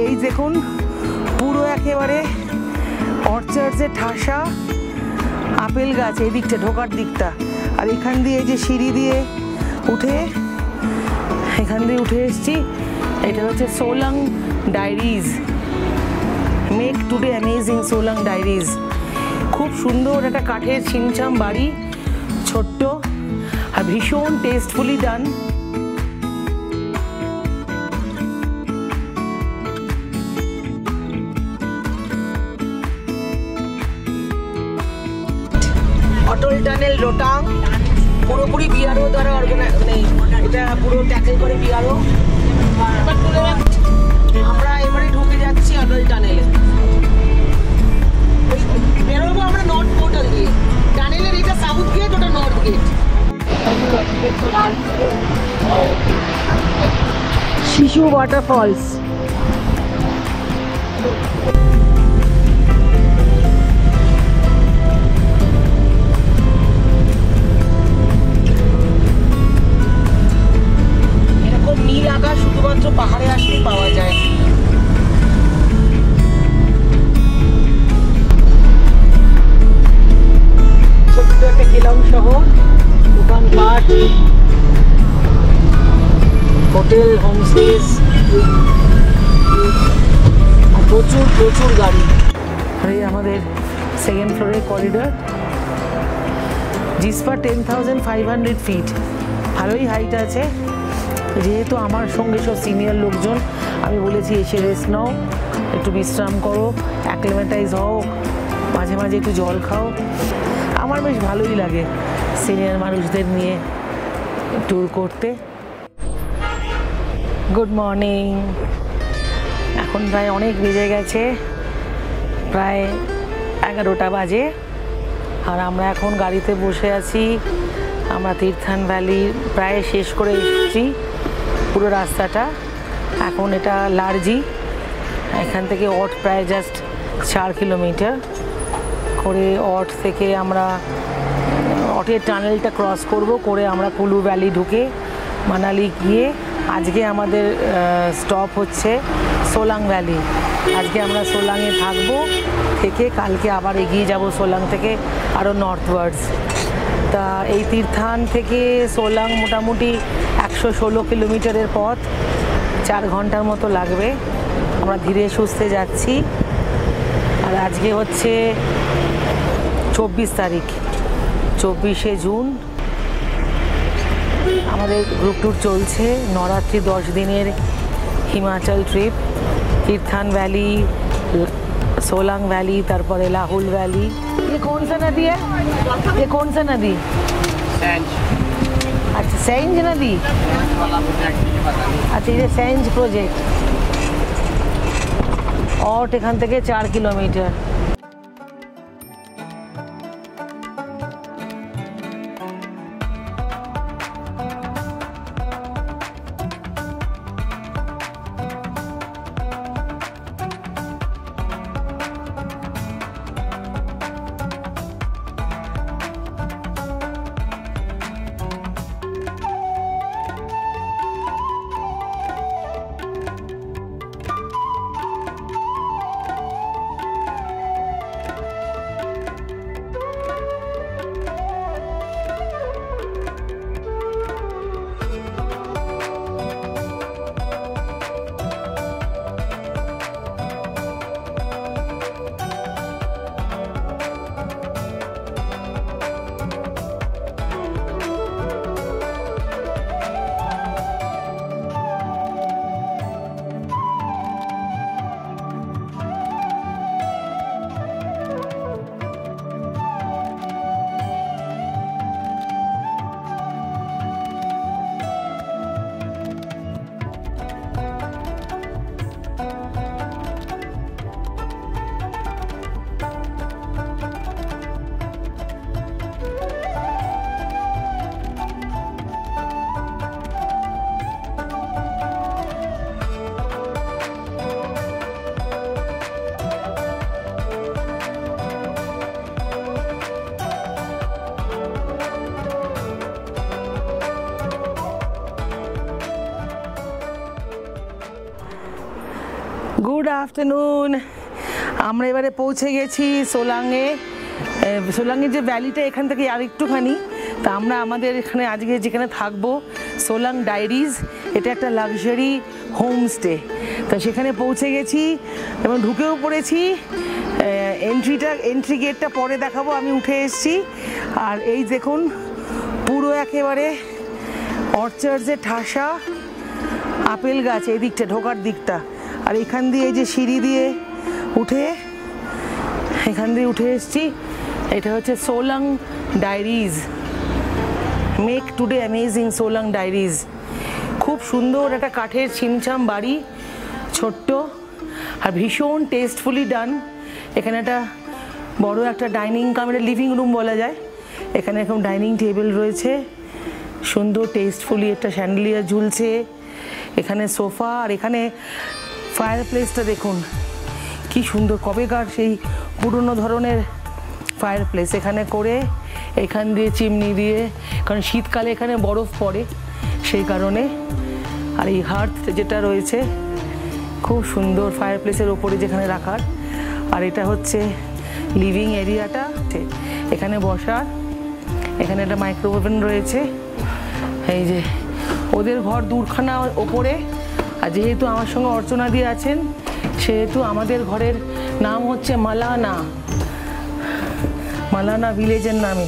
এই দেখুন পুরো একেবারে অর্চার্ডসের ঠাসা আপেল গাছ এই দিকটা ঢোকার দিকটা। আর এখান দিয়ে যে সিঁড়ি দিয়ে উঠে এখান দিয়ে উঠে এসছি। এটা হচ্ছে Solang diaries, make today amazing Solang diaries. খুব সুন্দর একটা কাঠের ছিমছাম বাড়ি, ছোট্ট আর ভীষণ টেস্টফুলি ডান। অটল টানেল রোটাং পুরোপুরি বিআরও দ্বারা এটা পুরো ট্যাকেল করে বিআরও। আমরা এবারে ঢুকে যাচ্ছি অটল টানেলে। বেরোবো আমরা নর্থ পোর্টাল দিয়ে। টানেলের এটা সাউথ গেট, ওটা নর্থ গেট। শিশু ওয়াটারফলস। নীল আকাশ শুধুমাত্র পাহাড়ে আসলেই পাওয়া যায়। ছোট্ট একটা কেলং শহর, দোকানপাট, হোটেল, হোমস্টেজ আর প্রচুর প্রচুর গাড়ি। আর এই আমাদের সেকেন্ড ফ্লোরের করিডোর। জিসপা 10,500 ফিট, ভালোই হাইট আছে। যেহেতু আমার সঙ্গে সব সিনিয়র লোকজন, আমি বলেছি এসে রেস্ট নাও, একটু বিশ্রাম করো, অ্যাক্লিমেটাইজ হও, মাঝে মাঝে একটু জল খাও। আমার বেশ ভালোই লাগে সিনিয়র মানুষদের নিয়ে ট্যুর করতে। Good morning. এখন প্রায় অনেক বেজে গেছে, প্রায় 11টা বাজে। আর আমরা এখন গাড়িতে বসে আছি। আমরা তীর্থান ভ্যালি প্রায় শেষ করে এসেছি পুরো রাস্তাটা। এখন এটা লার্জি, এখান থেকে অট প্রায় জাস্ট 4 কিলোমিটার করে। অট থেকে আমরা অটের টানেলটা ক্রস করব, করে আমরা কুলু ভ্যালি ঢুকে মানালি গিয়ে আজকে আমাদের স্টপ হচ্ছে সোলাং ভ্যালি। আজকে আমরা সোলাংয়ে থাকবো, থেকে কালকে আবার এগিয়ে যাব সোলাং থেকে আরও নর্থওয়ার্ডস। তা এই তীর্থান থেকে সোলাং মোটামুটি 116 কিলোমিটারের পথ, 4 ঘন্টার মতো লাগবে। আমরা ধীরে সুস্থে যাচ্ছি। আর আজকে হচ্ছে 24 তারিখ, 24শে জুন। আমাদের গ্রুপ ট্যুর চলছে, নবরাত্রি 10 দিনের Himachal trip. Tirthan valley, Solang valley, तारपरे लाहुल वैली। ये कौन सा नदी है? ये कौन सा नदी? सेंज। अच्छा, सेंज नदी। अच्छा, ये सेंज प्रोजेक्ट। और एखान থেকে 4 किलोमीटर। Good afternoon. আমরা এবারে পৌঁছে গেছি সোলাংয়ে। সোলাংয়ের যে ভ্যালিটা এখান থেকে আর একটুখানি, তা আমরা আমাদের এখানে আজকে যেখানে থাকবো সোলাং ডায়েরিজ, এটা একটা লাক্সারি হোমস্টে। তা সেখানে পৌঁছে গেছি এবং ঢুকেও পড়েছি। এন্ট্রি গেটটা পরে দেখাবো, আমি উঠে এসেছি। আর এই দেখুন পুরো একেবারে অর্চার্ডে ঠাসা আপেল গাছ এই দিকটা, ঢোকার দিকটা। আর এখান দিয়ে এই যে সিঁড়ি দিয়ে উঠে এসেছি। এটা হচ্ছে Solang diaries, make today amazing Solang diaries. খুব সুন্দর একটা কাঠের ছিমছাম বাড়ি, ছোট্ট আর ভীষণ টেস্টফুলি ডান। এখানে একটা বড় একটা ডাইনিং কাম, এটা লিভিং রুম বলা যায়। এখানে এরকম ডাইনিং টেবিল রয়েছে, সুন্দর টেস্টফুলি একটা শ্যান্ডেলিয়ার ঝুলছে। এখানে সোফা, আর এখানে ফায়ার প্লেসটা দেখুন কি সুন্দর, কবেকার সেই পুরনো ধরনের ফায়ার প্লেস এখানে করে, এখান দিয়ে চিমনি দিয়ে, কারণ শীতকালে এখানে বরফ পড়ে সেই কারণে। আর এই হার্থ যেটা রয়েছে খুব সুন্দর ফায়ার প্লেসের ওপরে যেখানে রাখার। আর এটা হচ্ছে লিভিং এরিয়াটা, এখানে বসার। এখানে একটা মাইক্রোওভেন রয়েছে। এই যে ওদের ঘর দূরখানা ওপরে, আর যেহেতু আমার সঙ্গে অর্চনা দিয়ে আছেন সেহেতু আমাদের ঘরের নাম হচ্ছে মালানা ভিলেজের নামে।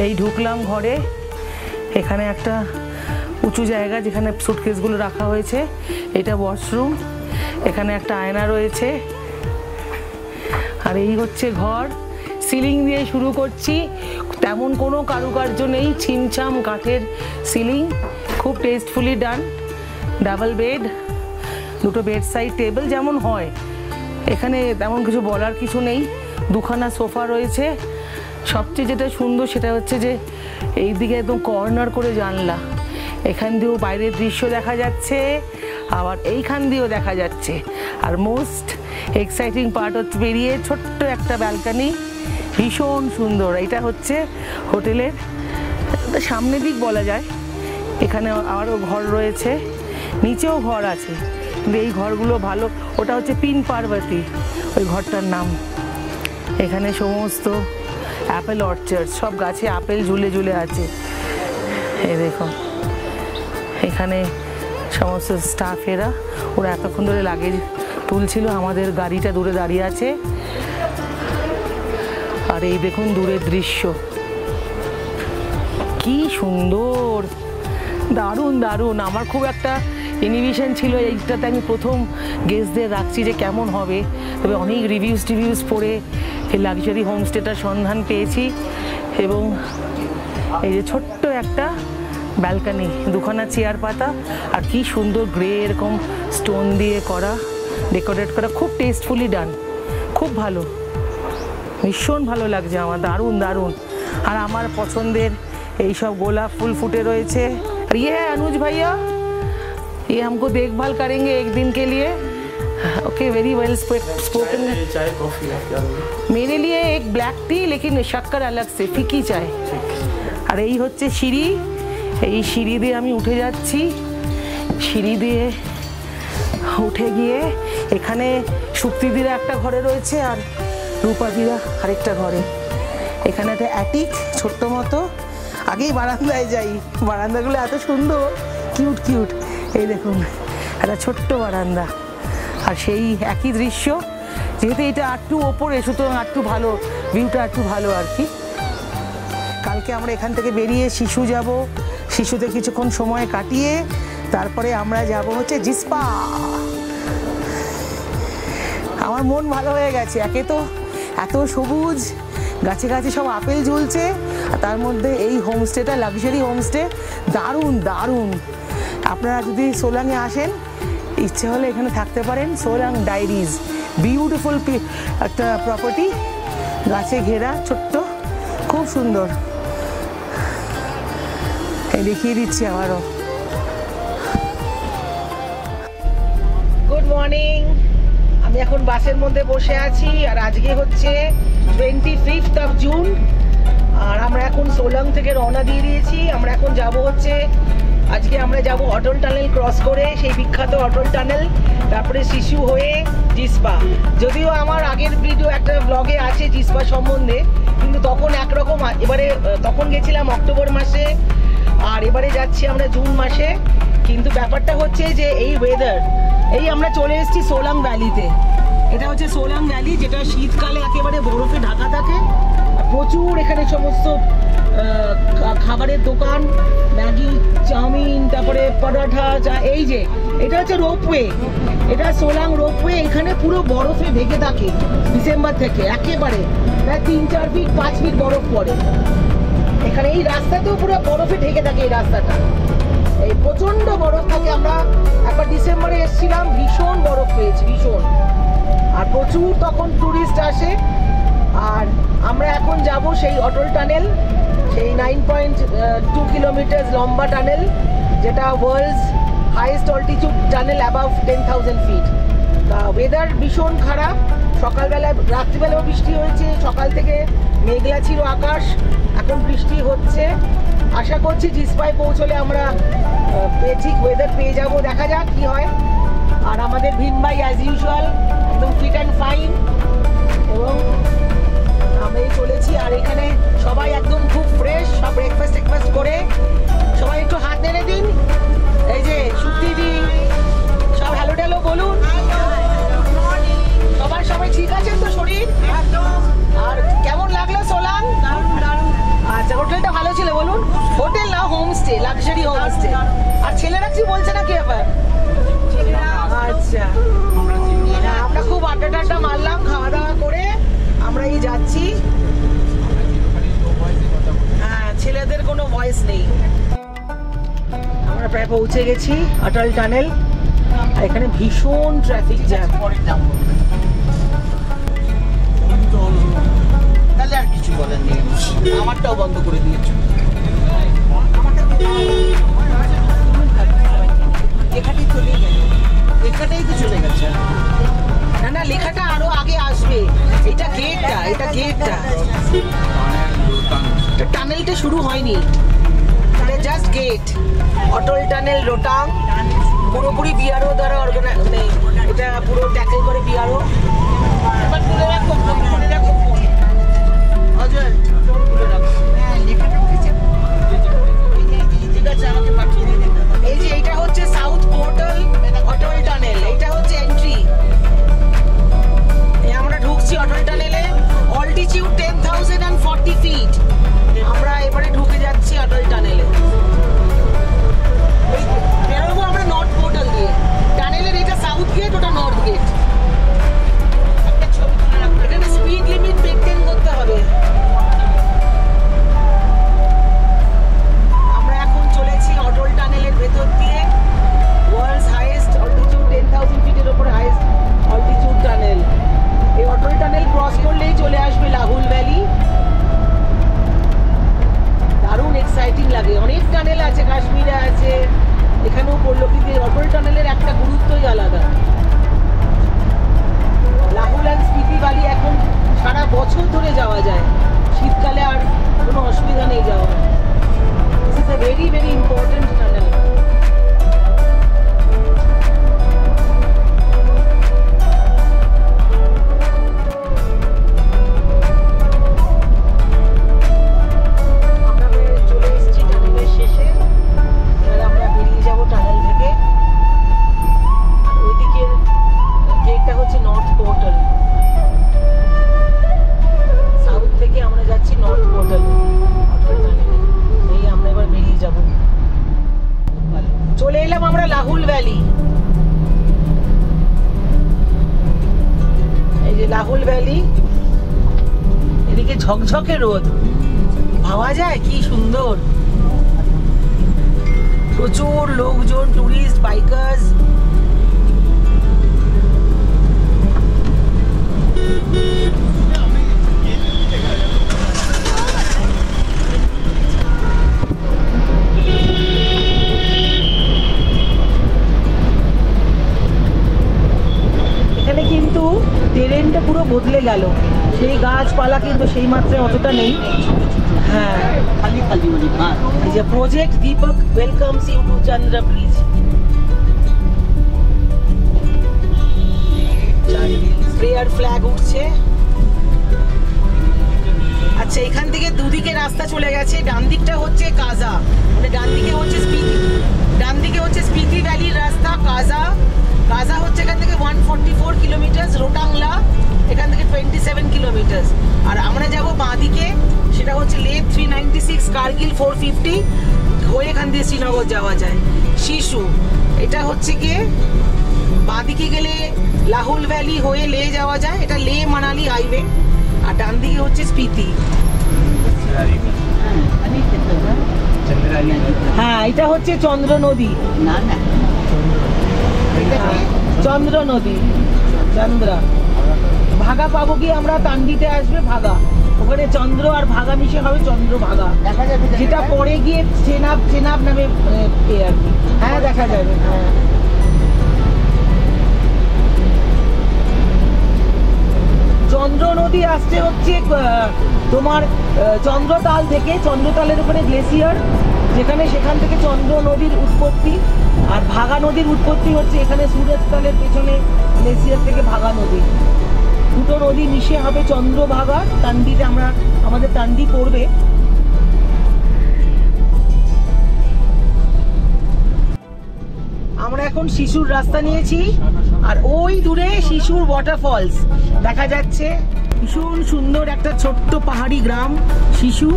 এই ঢুকলাম ঘরে, এখানে একটা উঁচু জায়গা যেখানে সুটকেসগুলো রাখা হয়েছে, এটা ওয়াশরুম। এখানে একটা আয়না রয়েছে। আর এই হচ্ছে ঘর। সিলিং দিয়ে শুরু করছি, তেমন কোনো কারুকার্য নেই, ছিমছাম কাঠের সিলিং, খুব টেস্টফুলি ডান। ডাবল বেড, দুটো বেড সাইড টেবিল যেমন হয়। এখানে তেমন কিছু বলার কিছু নেই। দুখানা সোফা রয়েছে। সবচেয়ে যেটা সুন্দর সেটা হচ্ছে যে এই দিকে একদম কর্নার করে জানলা, এখান দিয়েও বাইরের দৃশ্য দেখা যাচ্ছে, আবার এইখান দিয়েও দেখা যাচ্ছে। আর মোস্ট এক্সাইটিং পার্ট হচ্ছে বেরিয়ে ছোট্ট একটা ব্যালকানি, ভীষণ সুন্দর। এটা হচ্ছে হোটেলের সামনের দিক বলা যায়। এখানে আরও ঘর রয়েছে, নিচেও ঘর আছে, কিন্তু এই ঘরগুলো ভালো। ওটা হচ্ছে পিন পার্বতী ওই ঘরটার নাম। এখানে সমস্ত অ্যাপেল অর্চার্ড, সব গাছে আপেল ঝুলে ঝুলে আছে। এই দেখো এখানে সমস্ত স্টাফেরা, ওরা এতক্ষণ ধরে লাগেজ তুলছিল। আমাদের গাড়িটা দূরে দাঁড়িয়ে আছে। আর এই দেখুন দূরের দৃশ্য কি সুন্দর, দারুণ দারুণ। আমার খুব একটা ইনহিবিশন ছিল এইটাতে, আমি প্রথম গেস্টদের রাখছি যে কেমন হবে। তবে অনেক রিভিউজ পড়ে এই লাক্সারি হোমস্টেটার সন্ধান পেয়েছি। এবং এই যে ছোট্ট একটা ব্যালকানি, দুখানা চেয়ার পাতা, আর কি সুন্দর গ্রে এরকম স্টোন দিয়ে করা, ডেকোরেট করা, খুব টেস্টফুলি ডান, খুব ভালো, ভীষণ ভালো লাগছে আমার, দারুণ দারুণ। আর আমার পছন্দের এই সব গোলাপ ফুল ফুটে রয়েছে। আর ये है अनुज भैया, ये हमको देखभाल करेंगे एक दिन के लिए। Okay, very well spoken. चाय कॉफी मेरे लिए एक ब्लैक टी, लेकिन शक्कर अलग से, फीकी चाय। আর এই হচ্ছে সিঁড়ি, এই সিঁড়ি দিয়ে আমি উঠে যাচ্ছি। সিঁড়ি দিয়ে উঠে গিয়ে এখানে শুক্তিদিরা একটা ঘরে রয়েছে, আর রূপাদিরা আরেকটা ঘরে। এখানে একটা অ্যাটিক ছোট্ট মতো। আগেই বারান্দায় যাই, বারান্দাগুলো এত সুন্দর, কিউট কিউট। এই দেখুন একটা ছোট্ট বারান্দা, আর সেই একই দৃশ্য। যেহেতু এটা আরটু ওপরে, সুতরাং আরটু ভালো ভিউটা, আরটু ভালো আর কি। কালকে আমরা এখান থেকে বেরিয়ে শিশু যাব, শিশুতে কিছুক্ষণ সময় কাটিয়ে তারপরে আমরা যাব হচ্ছে জিসপা। আমার মন ভালো হয়ে গেছে, একে তো এত সবুজ, গাছে গাছে সব আপেল ঝুলছে, আর তার মধ্যে এই হোমস্টেটা লাক্সারি হোমস্টে, দারুণ দারুণ। আপনারা যদি সোলাংয়ে আসেন, ইচ্ছে হলে এখানে থাকতে পারেন। সোলাং ডায়েরিজ, বিউটিফুল একটা প্রপার্টি, গাছে ঘেরা, ছোট্ট, খুব সুন্দর। দেখিয়ে দিচ্ছি আবারও। Good morning. আমি এখন বাসের মধ্যে বসে আছি, আর আজকে হচ্ছে 25 জুন। আর আমরা এখন সোলাং থেকে রওনা দিয়ে দিয়েছি। আমরা এখন যাব হচ্ছে আজকে আমরা যাব অটল টানেল ক্রস করে, সেই বিখ্যাত অটল টানেল, তারপরে শিশু হয়ে জিসপা। যদিও আমার আগের ভিডিও একটা ব্লগে আছে জিসপা সম্বন্ধে, কিন্তু তখন একরকম, এবারে তখন গেছিলাম অক্টোবর মাসে আর এবারে যাচ্ছি আমরা জুন মাসে। কিন্তু ব্যাপারটা হচ্ছে যে এই ওয়েদার, এই আমরা চলে এসেছি সোলাং ভ্যালিতে। এটা হচ্ছে সোলাং ভ্যালি, যেটা শীতকালে একেবারে বরফে ঢাকা থাকে। প্রচুর এখানে সমস্ত খাবারের দোকান, ম্যাগি, চাউমিন, তারপরে পরোটা, চা। এই যে এটা হচ্ছে রোপওয়ে, এটা সোলাং রোপওয়ে। এখানে পুরো বরফে ঢেকে থাকে ডিসেম্বর থেকে, একেবারে প্রায় 3-4 ফিট 5 ফিট বরফ পড়ে এখানে। এই রাস্তাতেও পুরো বরফে ঢেকে থাকে এই রাস্তাটা, এই প্রচন্ড বরফ থাকে। আমরা একবার ডিসেম্বরে এসেছিলাম, ভীষণ বরফ পেয়েছি, ভীষণ। আর প্রচুর তখন টুরিস্ট আসে। আর আমরা এখন যাব সেই অটল টানেল, সেই 9.2 কিলোমিটার লম্বা টানেল, যেটা world's highest altitude tunnel above 10,000 feet. তা ওয়েদার ভীষণ খারাপ, সকালবেলা রাত্রিবেলাও বৃষ্টি হয়েছে, সকাল থেকে মেঘলা ছিল আকাশ, এখন বৃষ্টি হচ্ছে। আশা করছি জিসপায় পৌঁছলে আমরা ঠিক ওয়েদার পেয়ে যাব, দেখা যাক কি হয়। আর আমাদের ভিন ভাই অ্যাজ ইউজুয়াল একদম ফিট অ্যান্ড ফাইন, এবং আমরা চলেছি। আর এখানে সবাই একদম খুব ফ্রেশ, সব ব্রেকফাস্ট করে। সবাই একটু হাত নেড়ে দিন, এই যে সুপ্তিদি, সব হ্যালো ট্যালো বলুন। সবাই ঠিক আছেন তো শরীর? আর কেমন লাগলো সোলাং? আচ্ছা, হোটেলটা ভালো ছিল বলুন? হোটেল না হোমস্টে, লাক্সারি হোমস্টে। আর ছেলেরা কি বলছে না কি ব্যাপার? আচ্ছা, আমরা খুব আড্ডা টাড্ডা মারলাম, খাওয়া দাওয়া করে আমরা এই যাচ্ছি। হ্যাঁ, ছেলেদের কোনো ভয়েস নেই। আমরা প্রায় পৌঁছে গেছি অটল টানেল। আর এখানে ভীষণ ট্রাফিক জ্যাম। তাহলে আর কিছু বলেন নেই, আমারটাও বন্ধ করে দিয়েছো। লেখাটাই চলে গেল, লেখাটাই তো চলে গেছে। না না, লেখাটা আরো আগে আসবে। এটা গেটটা, এটা গেটটা, টানেলটা শুরু হয়নি, এটা জাস্ট গেট। অটল টানেল রোটাং পুরোপুরি বিআরও দ্বারা মানে এটা পুরো ট্যাকেল করে বিআরও। এবার তুলে রাখো, তুলে রাখো অজয়, তুলে রাখো। হ্যাঁ, লেখাটা উঠেছে, ঠিক আছে, আমাকে পাঠিয়ে দিন। এই যে এটা হচ্ছে সাউথ পোর্টাল অটল টানেল, এটা হচ্ছে এন্ট্রি। আমরা ঢুকছি অটল টানেলে, অল্টিটিউড 10,040 ফিট। আমরা এবারে ঢুকে যাচ্ছি অটল টানেলে। বেরোবো আমরা নর্থ পোর্টাল দিয়ে। টানেলের এটা সাউথ গেট, ওটা নর্থ গেট। একটা ছবি তুলে রাখবো, এখানে স্পিড লিমিট মেইনটেইন করতে হবে। আমরা এখন চলেছি অটল টানেলের ভেতর দিয়ে, ওয়ার্ল্ডস হাইয়েস্ট অল্টিটিউড 10,000 ফিটের ওপরে হাইয়েস্ট অল্টিটিউড টানেল। এই অটল টানেল ক্রস করলেই চলে আসবে লাহুল ভ্যালি। দারুণ এক্সাইটিং লাগে। অনেক টানেল আছে, কাশ্মীরে আছে, এখানেও পড়লো, কিন্তু এই অটল টানেলের একটা গুরুত্বই আলাদা। লাহুল অ্যান্ড স্পিতি ভ্যালি এখন সারা বছর ধরে যাওয়া যায়, শীতকালে আর কোনো অসুবিধা নেই যাওয়া। This is a very very important tunnel. চলে এলাম আমরা লাহুল ভ্যালি। এই যে লাহুল ভ্যালি, এদিকে ঝকঝকে রোদ, ভাবা যায় কি সুন্দর। প্রচুর লোকজন, টুরিস্ট, বাইকার্স। টেরেনটা পুরো বদলে গেল, সেই গাছপালা কিন্তু সেই মাত্রায় অতটা নেই, হ্যাঁ খালি খালি মানে ভাত। এই যে project Deepak welcomes you to Chandra bridge. Prayer flag উঠছে। আচ্ছা, এখান থেকে দুদিকে রাস্তা চলে গেছে। ডান দিকটা হচ্ছে কাজা, মানে ডান দিকে হচ্ছে স্পিতি ভ্যালির রাস্তা। কাজা হচ্ছে এখান থেকে 144 কিলোমিটার, রোটাংলা এখান থেকে 27 কিলোমিটার। আর আমরা যাব বাঁ দিকে, সেটা হচ্ছে লেহ 396, কার্গিল 450 হয়ে এখান দিয়ে শ্রীনগর যাওয়া যায়। শিশু, এটা হচ্ছে গিয়ে বাঁ দিকে গেলে লাহুল ভ্যালি হয়ে লেহ যাওয়া যায়, এটা লেহ মানালি হাইওয়ে। আর ডান দিকে হচ্ছে স্পিতি। হ্যাঁ, এটা হচ্ছে চন্দ্র নদী। না না, চন্দ্র নদী, চন্দ্রা। ভাগা পাবো কি আমরা? তান্ডিতে আসবে ভাগা, ওখানে চন্দ্র আর ভাগা মিশে হবে চন্দ্র ভাগা, দেখা যাবে যেটা পরে গিয়ে চেনাব নামে আর কি। হ্যাঁ, দেখা যাবে। হ্যাঁ, চন্দ্র নদী আসছে হচ্ছে তোমার চন্দ্রতাল থেকে। চন্দ্রতালের উপরে গ্লেসিয়ার, সেখান থেকে চন্দ্র নদীর উৎপত্তি। আর ভাগা নদীর উৎপত্তি হচ্ছে এখানে সুরততালের পেছনে গ্লেসিয়ার থেকে ভাগা নদী। দুটো নদী মিশে হবে চন্দ্রভাগা। তান্ডিতে আমাদের তান্ডি পড়বে। আমরা এখন শিশুর রাস্তা নিয়েছি, আর ওই দূরে শিশুর ওয়াটারফলস দেখা যাচ্ছে। ভীষণ সুন্দর একটা ছোট্ট পাহাড়ি গ্রাম শিশু।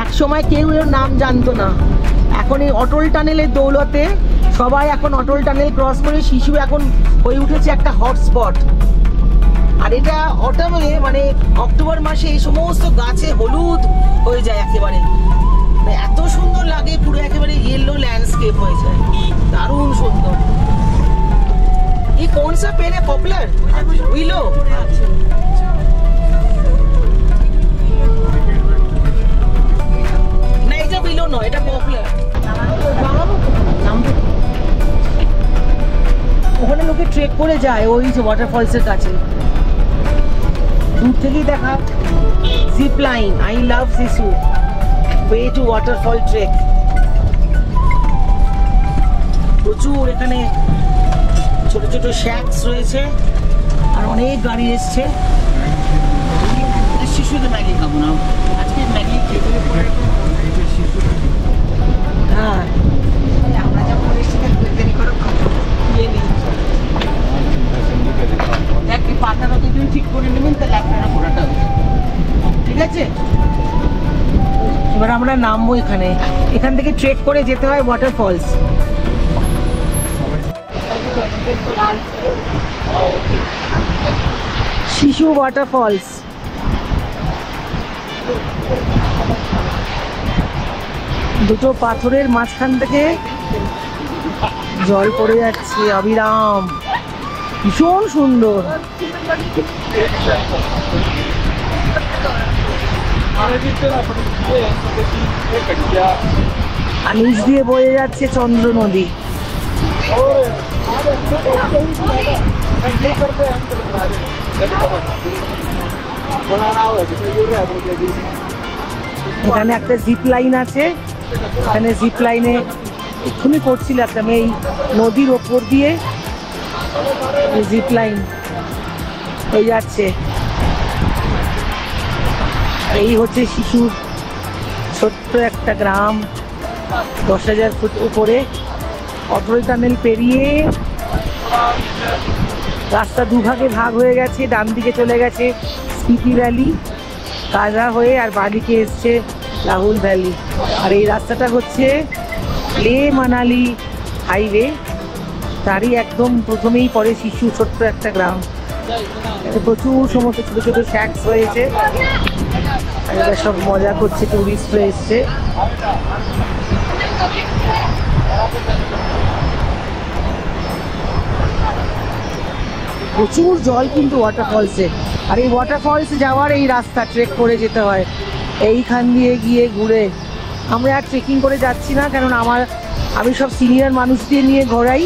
একসময় কেউ এর নাম জানতো না, এখন এই অটল টানেলের দৌলতে সবাই এখন অটল টানেল ক্রস করে শিশু এখন হয়ে উঠেছে একটা হটস্পট। আর এটা অটামে মানে অক্টোবর মাসে এই সমস্ত গাছে হলুদ হয়ে যায় একেবারে, এত সুন্দর লাগে, পুরো একেবারে येलो लैंडस्केप হয়ে যায়, দারুণ সুন্দর। ये कौन सा पेड़ है पॉपुलर? विलो। না, এটা विलो নয়, এটা পপুলার। ওখানে লোকে ট্রেক করে যায় ওই যে ওয়াটারফলসের কাছে, দূর থেকেই দেখা। জিপ লাইন, আই লাভ শিশু ওয়ে টু ওয়াটারফল ট্রেক। প্রচুর এখানে ছোট ছোট শ্যাক্স রয়েছে, আর অনেক গাড়ি এসছে। শিশুকে ম্যাগি খাবো না আজকে, ম্যাগি খেতে। হ্যাঁ, আমরা যখন এসেছি দেরি করে দেখ পাতাটা যদি ঠিক করে নেবেন তাহলে আপনারা পুরোটা ঠিক আছে। এবার আমরা নামবো এখান থেকে ট্রেক করে যেতে হয় ওয়াটারফলস। শিশু ওয়াটারফলস। দুটো পাথরের মাঝখান থেকে জল পড়ে যাচ্ছে অবিরাম, ভীষণ সুন্দর। আর নিচ দিয়ে বয়ে যাচ্ছে চন্দ্র নদী। এখানে একটা জিপ লাইন আছে, এখানে জিপ লাইনে এক্ষুনি করছিল একটা মেয়ে, নদীর ওপর দিয়ে জিপ লাইন হয়ে যাচ্ছে। এই হচ্ছে শিশুর ছোট্ট একটা গ্রাম, 10,000 ফুট উপরে। অটল টানেল পেরিয়ে রাস্তা দুভাগে ভাগ হয়ে গেছে, ডান দিকে চলে গেছে স্পিতি ভ্যালি কাজা হয়ে, আর বাঁদিকে এসছে লাহুল ভ্যালি। আর এই রাস্তাটা হচ্ছে লেহ মানালি হাইওয়ে, তারই একদম প্রথমেই পরে শিশু ছোট্ট একটা গ্রাম। প্রচুর সমস্ত ছোট ছোট শ্যাক্স হয়েছে, এরা সব মজা করছে, টুরিস্টরা এসছে। প্রচুর জল কিন্তু ওয়াটারফলসে। আর এই ওয়াটারফলস যাওয়ার এই রাস্তা ট্রেক করে যেতে হয়, এইখান দিয়ে গিয়ে ঘুরে। আমরা আর ট্রেকিং করে যাচ্ছি না, কারণ আমি সব সিনিয়র মানুষদের নিয়ে ঘোরাই,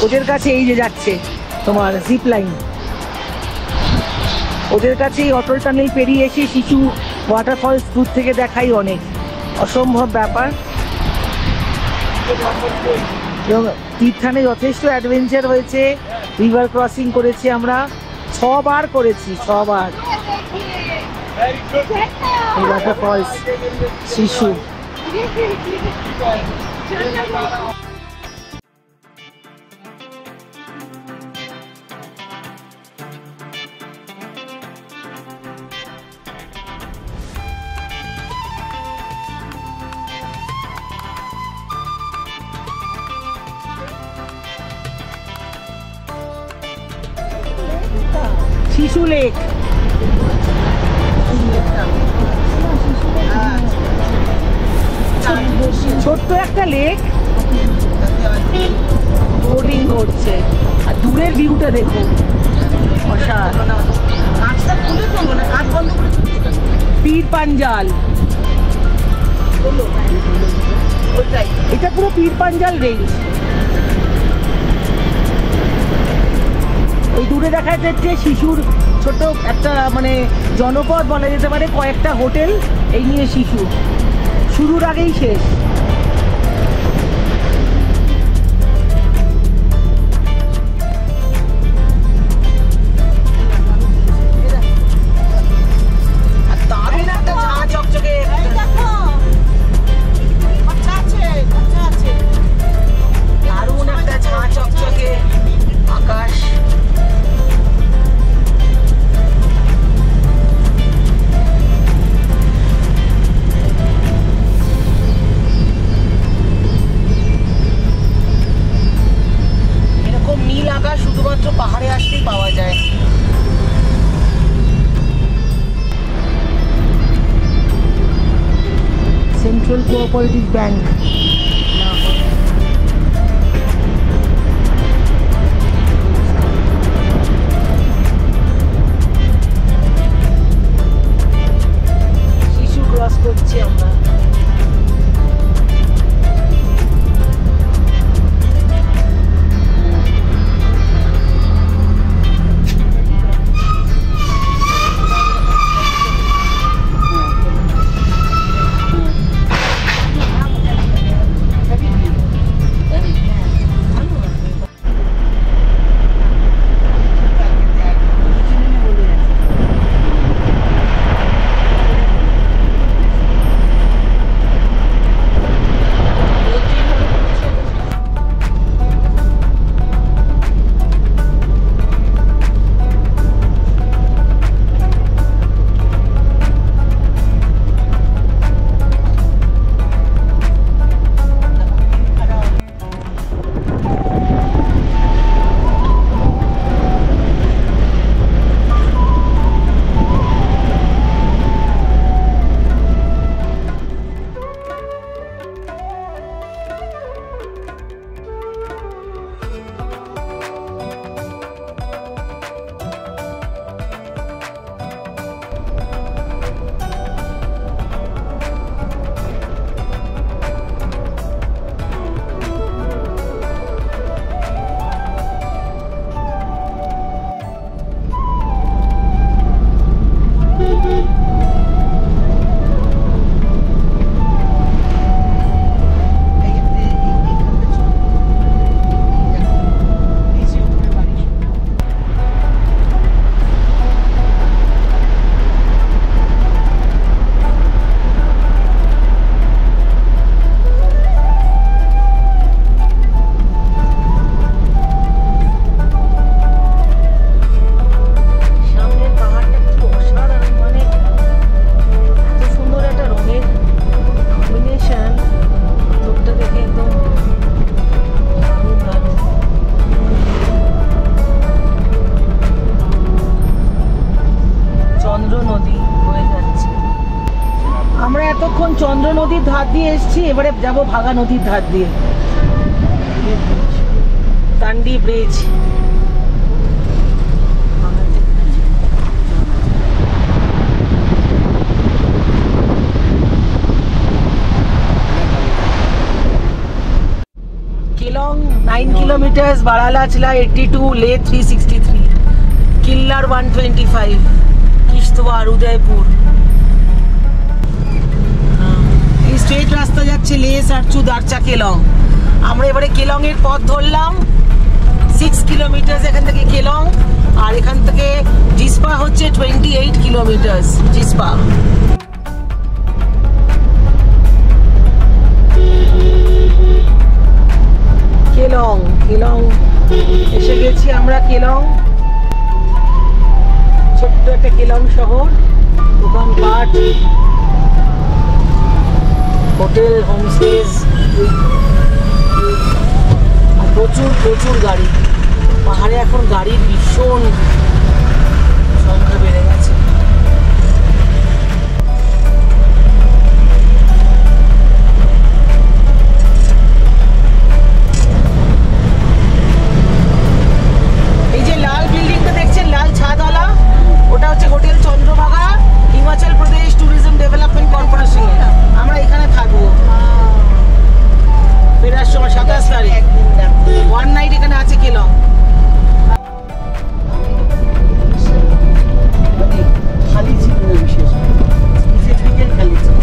ওদের কাছে এই যে যাচ্ছে তোমার জিপ লাইন, ওদের কাছে এই অটল টানেল পেরিয়ে এসে শিশু ওয়াটারফলস দূর থেকে দেখাই অনেক অসম্ভব ব্যাপার। এবং তীর্থানে যথেষ্ট অ্যাডভেঞ্চার হয়েছে, রিভার ক্রসিং করেছি আমরা, 6 বার করেছি, 6 বার। ওয়াটারফলস শিশু। শিশু লেক, ছোট্ট একটা লেক, বোটিং করছে। আর দূরের ভিউটা দেখুন, অসাধারণ। কাঁচটা খুলে তো না, কাঁচ বন্ধ করে পীর পাঞ্জাল, ওইটাই। এটা পুরো পীর পাঞ্জাল রেঞ্জ। ওই দূরে দেখা যাচ্ছে শিশুর ছোট একটা মানে জনপদ বলা যেতে পারে, কয়েকটা হোটেল, এই নিয়ে শিশু শুরুর আগেই শেষ। আর দারুণ একটা ঝাঁ চকচকে। দারুণ একটা ঝাঁ চকচকে আকাশ। এরকম নীল আকাশ শুধুমাত্র পাহাড়ে আসলেই পাওয়া যায়। Central cooperative bank. শিশু ক্রস করছি আমরা। এতক্ষণ চন্দ্র নদীর ধার দিয়ে এসেছি, এবারে যাব ভাগা নদীর ধার দিয়ে, candy bridge. Kelong 9 kilometers, Baralachla 82, Leh 363, Killar 125, Kishtwar, Udaipur straight রাস্তা যাচ্ছে লে সারচু দারচা কেলং। আমরা এবারে কেলং এর পথ ধরলাম 6 কিলোমিটার এখান থেকে কেলং, আর এখান থেকে জিসপা হচ্ছে 28 কিলোমিটার জিসপা। কেলং কেলং এসে গেছি আমরা। কেলং ছোট্ট একটা কেলং শহর, দোকানপাট, হোটেল, হোমস্টেজ, আর প্রচুর প্রচুর গাড়ি। পাহাড়ে এখন গাড়ির ভীষণ সংখ্যা বেড়ে গেছে। এই যে লাল বিল্ডিংটা দেখছেন, লাল ছাদওয়ালা, ওটা হচ্ছে hotel Chandrabhaga, Himachal Pradesh tourism development corporation. আমরা এখানে থাকবো ফেরার সময় 27 তারিখ, 1 নাইট এখানে আছে কেলং। খালি ছিল না বিশেষ, খালি ছিল।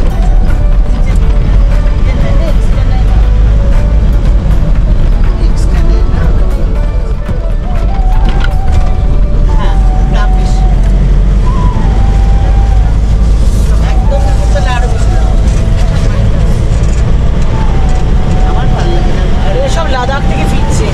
লাদাখ থেকে ফিরছে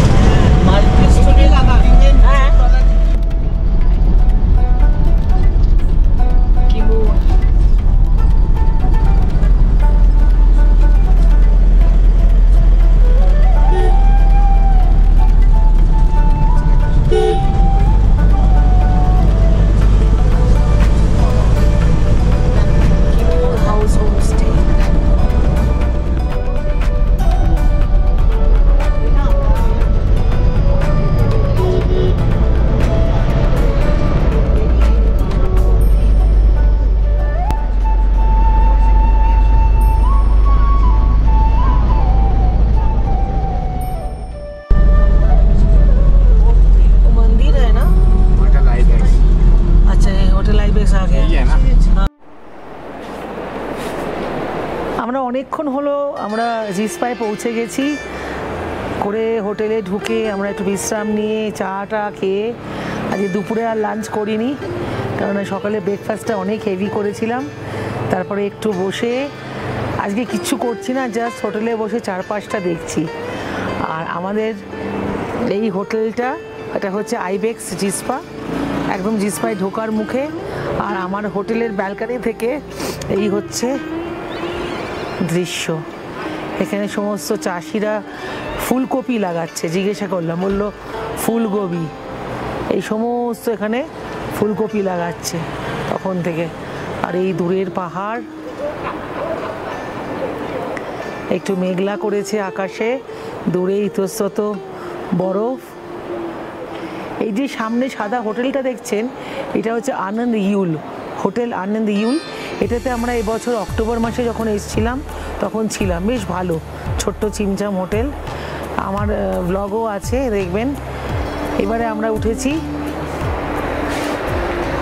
আমরা অনেকক্ষণ হলো আমরা জিসপায় পৌঁছে গেছি। করে হোটেলে ঢুকে আমরা একটু বিশ্রাম নিয়ে চাটা খেয়ে, আজকে দুপুরে আর লাঞ্চ করিনি কারণ সকালে ব্রেকফাস্টটা অনেক হেভি করেছিলাম। তারপরে একটু বসে, আজকে কিচ্ছু করছি না, জাস্ট হোটেলে বসে চারপাশটা দেখছি। আর আমাদের এই হোটেলটা, এটা হচ্ছে আইবেক্স জিসপা, একদম জিসপায় ঢোকার মুখে। আর আমার হোটেলের ব্যালকনি থেকে এই হচ্ছে দৃশ্য। এখানে সমস্ত চাষিরা ফুলকপি লাগাচ্ছে, জিজ্ঞাসা করলাম, বললো ফুলকপি, এই সমস্ত এখানে ফুলকপি লাগাচ্ছে তখন থেকে। আর এই দূরের পাহাড়, একটু মেঘলা করেছে আকাশে, দূরে ইতস্তত বরফ। এই যে সামনে সাদা হোটেলটা দেখছেন, এটা হচ্ছে আনন্দ ইউল হোটেল, আনন্দ ইউল। এটাতে আমরা এবছর অক্টোবর মাসে যখন এসেছিলাম তখন ছিলাম, বেশ ভালো, ছোট্ট চিমচাম হোটেল। আমার ব্লগও আছে, দেখবেন। এবারে আমরা উঠেছি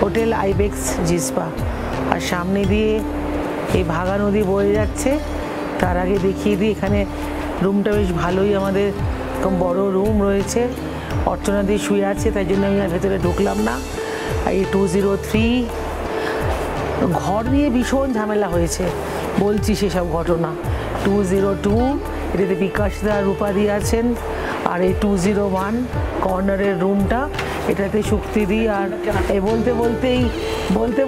হোটেল আইবেক্স জিসপা, আর সামনে দিয়ে এই ভাগা নদী বয়ে যাচ্ছে। তার আগে দেখিয়ে দিই, এখানে রুমটা বেশ ভালোই, আমাদের এরকম বড় রুম রয়েছে। অর্চনা দিয়ে শুয়ে আছে, তাই জন্য আমি আর ভেতরে ঢুকলাম না। এই 203 ঘর নিয়ে ভীষণ ঝামেলা হয়েছে, বলছি সেসব ঘটনা। 202 এটাতে বিকাশদা রূপাদি আছেন, আর এই 201 কর্নারের রুমটা, এটাতে শুক্তিদি। আর এই বলতে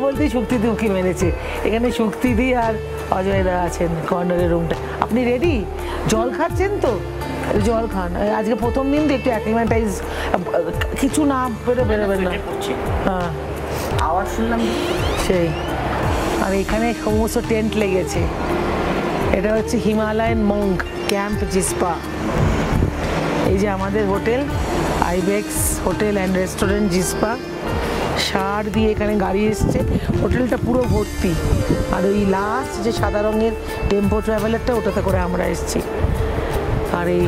বলতেই শুক্তিদি উঁকি মেরেছে। এখানে শুক্তিদি আর অজয়দা আছেন কর্নারের রুমটা। আপনি রেডি? জল খাচ্ছেন তো? জল খান, আজকে প্রথম দিন তো একটু অ্যাক্লিমেটাইজ, কিছু না বেরোবেন না। হ্যাঁ, আওয়াজ শুনলাম সেই। আর এখানে সমস্ত টেন্ট লেগেছে। এটা হচ্ছে হিমালয়ান মঙ্ক ক্যাম্প জিসপা। এই যে আমাদের hotel ibex hotel and restaurant Jispa. সার দিয়ে এখানে গাড়ি এসছে, হোটেলটা পুরো ভর্তি। আর ওই লাস্ট যে সাদা রঙের টেম্পো ট্রাভেলারটা, ওটাতে করে আমরা এসেছি। আর এই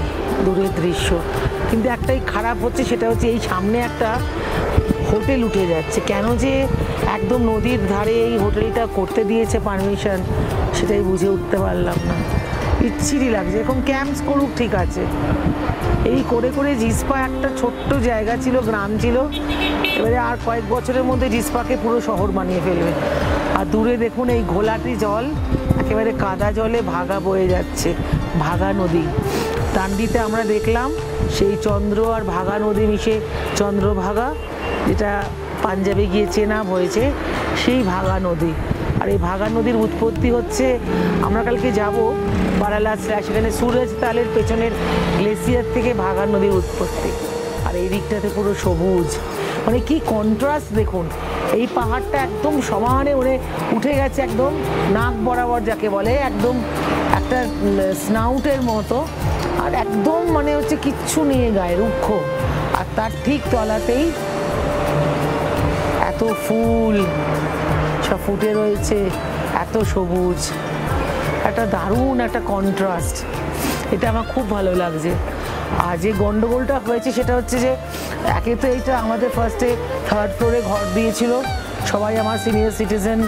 দূরের দৃশ্য, কিন্তু একটাই খারাপ হচ্ছে, সেটা হচ্ছে এই সামনে একটা হোটেল উঠে যাচ্ছে। কেন যে একদম নদীর ধারে এই হোটেলটা করতে দিয়েছে পারমিশন, সেটাই বুঝে উঠতে পারলাম না। ইচ্ছিরি লাগছে, এখন ক্যাম্পস করুক ঠিক আছে। এই করে করে জিসপা একটা ছোট্ট জায়গা ছিল, গ্রাম ছিল, এবারে আর কয়েক বছরের মধ্যে জিসপাকে পুরো শহর বানিয়ে ফেলবে। আর দূরে দেখুন এই ঘোলাটি জল, একেবারে কাদা জলে ভাগা বয়ে যাচ্ছে, ভাগা নদী। টান্ডিতে আমরা দেখলাম সেই চন্দ্র আর ভাগা নদী মিশে চন্দ্রভাগা, যেটা পাঞ্জাবে গিয়ে চেনাব হয়েছে, সেই ভাগা নদী। আর এই ভাগা নদীর উৎপত্তি হচ্ছে, আমরা কালকে যাব বারালাস, সেখানে সুরজ তালের পেছনের গ্লেসিয়ার থেকে ভাগা নদীর উৎপত্তি। আর এই দিকটাতে পুরো সবুজ, মানে কি কন্ট্রাস্ট দেখুন। এই পাহাড়টা একদম সমানে উঠে গেছে, একদম নাক বরাবর যাকে বলে, একদম একটা স্নাউটের মতো, আর একদম মানে হচ্ছে কিচ্ছু নিয়ে গায়ে, রুক্ষ। আর তার ঠিক তলাতেই এত ফুল সব ফুটে রয়েছে, এত সবুজ, একটা দারুণ একটা কন্ট্রাস্ট। এটা আমার খুব ভালো লাগছে। আর যে গন্ডগোলটা হয়েছে সেটা হচ্ছে যে, একে তো এইটা আমাদের ফার্স্টে 3rd ফ্লোরে ঘর দিয়েছিল, সবাই আমার সিনিয়র সিটিজেন,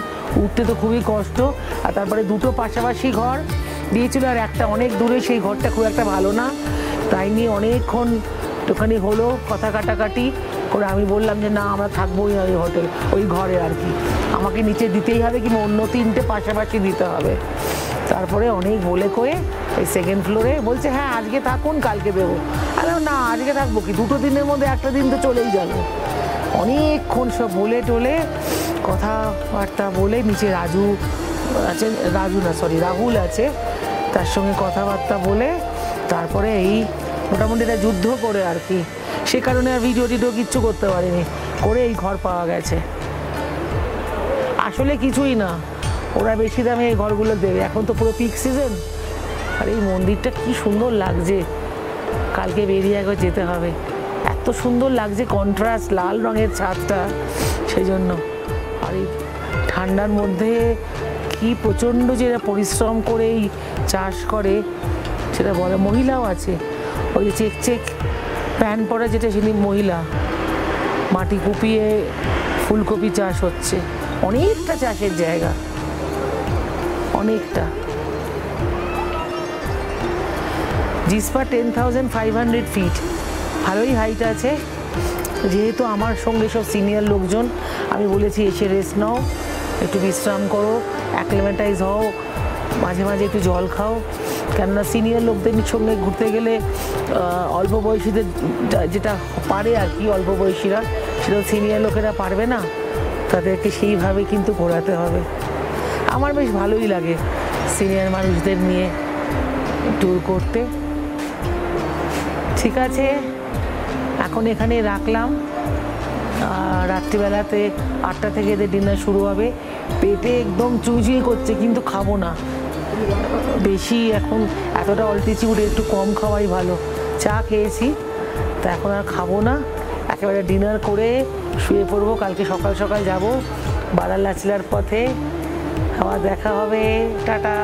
উঠতে তো খুবই কষ্ট। আর তারপরে দুটো পাশাপাশি ঘর দিয়েছিল, আর একটা অনেক দূরে, সেই ঘরটা খুব একটা ভালো না। তাই নিয়ে অনেকক্ষণ একটুখানি হলো কথা কাটাকাটি করে আমি বললাম যে না, আমরা থাকবোই না ওই হোটেল, ওই ঘরে আর কি, আমাকে নিচে দিতেই হবে, কিংবা অন্য 3টে পাশাপাশি দিতে হবে। তারপরে অনেক বলে কয়ে এই 2nd ফ্লোরে বলছে হ্যাঁ আজকে থাকুন, কালকে দেবো। আরে না, আজকে থাকবো কি, 2 দিনের মধ্যে একটা দিন তো চলেই যাবে। অনেকক্ষণ সব বলে টোলে কথাবার্তা বলে, নিচে রাজু আছে, রাহুল আছে, তার সঙ্গে কথাবার্তা বলে তারপরে এই মোটামুটি এটা যুদ্ধ করে আর কি, সে কারণে আর ভিডিও টিডিও কিচ্ছু করতে পারিনি, করে এই ঘর পাওয়া গেছে। আসলে কিছুই না, ওরা বেশি দামে এই ঘরগুলো দেবে, এখন তো পুরো পিক সিজন। আর এই মন্দিরটা কি সুন্দর লাগছে, কালকে বেরিয়ে একবার যেতে হবে, এত সুন্দর লাগছে কন্ট্রাস্ট, লাল রঙের ছাদটা, সেই জন্য। আর এই ঠান্ডার মধ্যে কি প্রচণ্ড যেটা পরিশ্রম করে এই চাষ করে, সেটা বলে। মহিলাও আছে, ওই যে চেক প্যান্ট পরে যেটা, যিনি মহিলা, মাটি কুপিয়ে ফুলকপি চাষ হচ্ছে, অনেকটা চাষের জায়গা, অনেকটা। জিসপা 10,500 ফিট, ভালোই হাইট আছে। যেহেতু আমার সঙ্গে সব সিনিয়র লোকজন, আমি বলেছি এসে রেস্ট নাও, একটু বিশ্রাম করো, অ্যাক্লিমেটাইজ হও, মাঝে মাঝে একটু জল খাও, কেননা সিনিয়র লোকদের সঙ্গে ঘুরতে গেলে অল্প বয়সীদের যেটা পারে আর কি, অল্প বয়সীরা, সেটা সিনিয়র লোকেরা পারবে না, তাদেরকে সেইভাবে কিন্তু ঘোরাতে হবে। আমার বেশ ভালোই লাগে সিনিয়র মানুষদের নিয়ে ট্যুর করতে। ঠিক আছে, এখন এখানে রাখলাম। রাত্রিবেলাতে 8টা থেকে এদের ডিনার শুরু হবে। পেটে একদম চুইচুই করছে, কিন্তু খাবো না বেশি, এখন এতটা অল্টিটিউডে একটু কম খাওয়াই ভালো। চা খেয়েছি, তা এখন আর খাবো না, একেবারে ডিনার করে শুয়ে পড়বো। কালকে সকাল সকাল যাব বারালাচলার পথে, আবার দেখা হবে, টাটা।